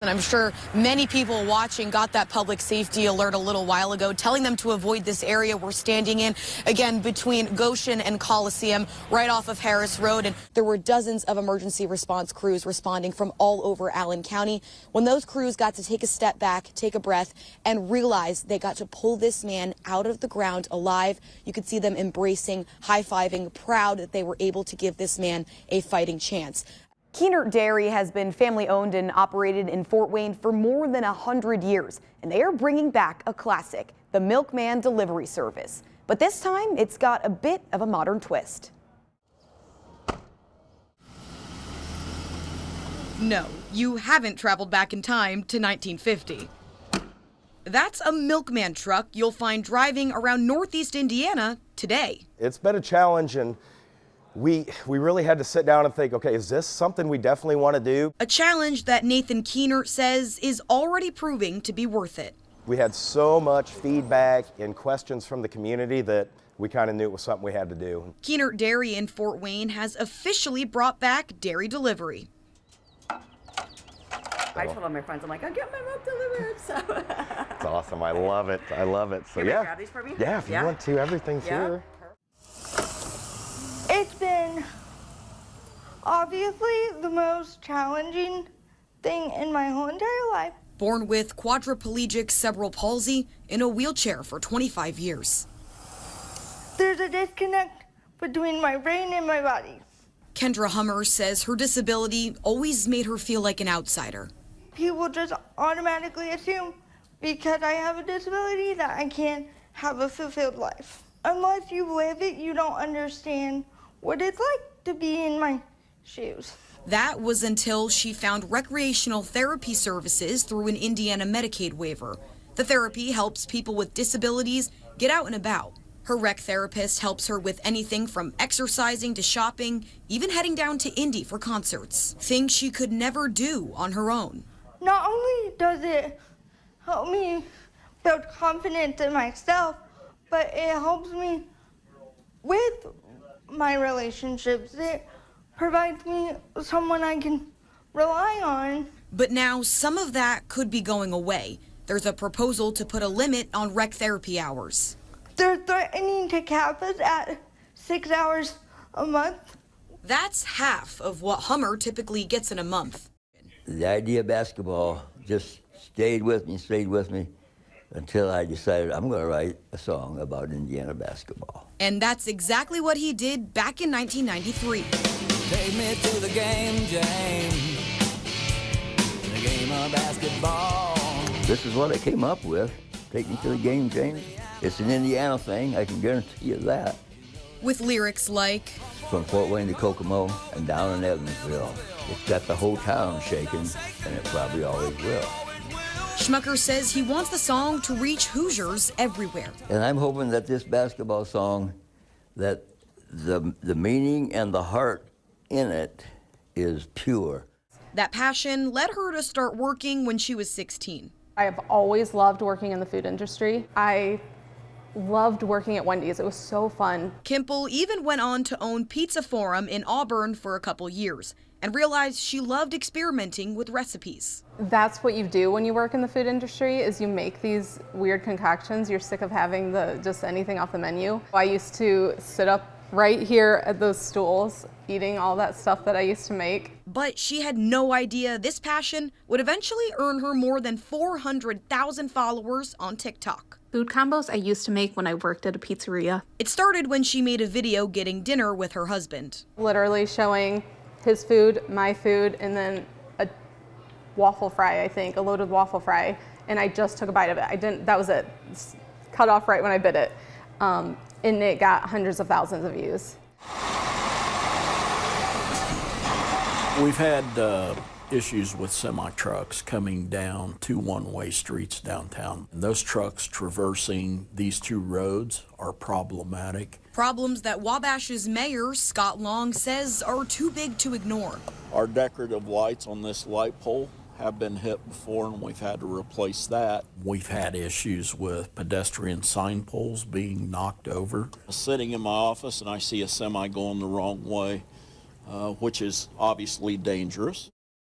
And I'm sure many people watching got that public safety alert a little while ago, telling them to avoid this area we're standing in, again, between Goshen and Coliseum, right off of Harris Road. And there were dozens of emergency response crews responding from all over Allen County. When those crews got to take a step back, take a breath, and realize they got to pull this man out of the ground alive, you could see them embracing, high-fiving, proud that they were able to give this man a fighting chance. Keener Dairy has been family-owned and operated in Fort Wayne for more than 100 years, and they are bringing back a classic, the Milkman delivery service. But this time, it's got a bit of a modern twist. No, you haven't traveled back in time to 1950. That's a Milkman truck you'll find driving around Northeast Indiana today. It's been a challenge, and we really had to sit down and think, okay, is this something we definitely want to do? A challenge that Nathan Keener says is already proving to be worth it. We had so much feedback and questions from the community that we kind of knew it was something we had to do. Keener Dairy in Fort Wayne has officially brought back dairy delivery. I told all my friends, I'm like, I'll get my milk delivered. So it's awesome. I love it. I love it. So Can yeah. I grab these for me? Yeah, if you want to, everything's here. It's been obviously the most challenging thing in my whole entire life. Born with quadriplegic cerebral palsy, in a wheelchair for 25 years. There's a disconnect between my brain and my body. Kendra Hummer says her disability always made her feel like an outsider. People just automatically assume because I have a disability that I can't have a fulfilled life. Unless you live it, you don't understand what it's like to be in my shoes. That was until she found recreational therapy services through an Indiana Medicaid waiver. The therapy helps people with disabilities get out and about. Her rec therapist helps her with anything from exercising to shopping, even heading down to Indy for concerts, things she could never do on her own. Not only does it help me build confidence in myself, but it helps me with my relationships. It provides me someone I can rely on. But now some of that could be going away. There's a proposal to put a limit on rec therapy hours. They're threatening to cap us at 6 hours a month. That's half of what Hummer typically gets in a month. The idea of basketball just stayed with me until I decided I'm going to write a song about Indiana basketball. And that's exactly what he did back in 1993. Take me to the game, James. The game of basketball. This is what I came up with. Take me to the game, James. It's an Indiana thing, I can guarantee you that. With lyrics like, from Fort Wayne to Kokomo and down in Evansville. It's got the whole town shaking, and it probably always will. Schmucker says he wants the song to reach Hoosiers everywhere. And I'm hoping that this basketball song, that the meaning and the heart in it is pure. That passion led her to start working when she was 16. I have always loved working in the food industry. I loved working at Wendy's. It was so fun. Kimple even went on to own Pizza Forum in Auburn for a couple years and realized she loved experimenting with recipes. That's what you do when you work in the food industry, is you make these weird concoctions. You're sick of having just anything off the menu. I used to sit up right here at those stools eating all that stuff that I used to make. But she had no idea this passion would eventually earn her more than 400,000 followers on TikTok. Food combos I used to make when I worked at a pizzeria. It started when she made a video getting dinner with her husband. Literally showing his food, my food, and then a waffle fry, I think, a loaded waffle fry. And I just took a bite of it. That was it. It's cut off right when I bit it. And it got hundreds of thousands of views. We've had issues with semi-trucks coming down two one-way streets downtown. And those trucks traversing these two roads are problematic. Problems that Wabash's mayor, Scott Long, says are too big to ignore. Our decorative lights on this light pole have been hit before, and we've had to replace that. We've had issues with pedestrian sign poles being knocked over. Sitting in my office and I see a semi going the wrong way, which is obviously dangerous.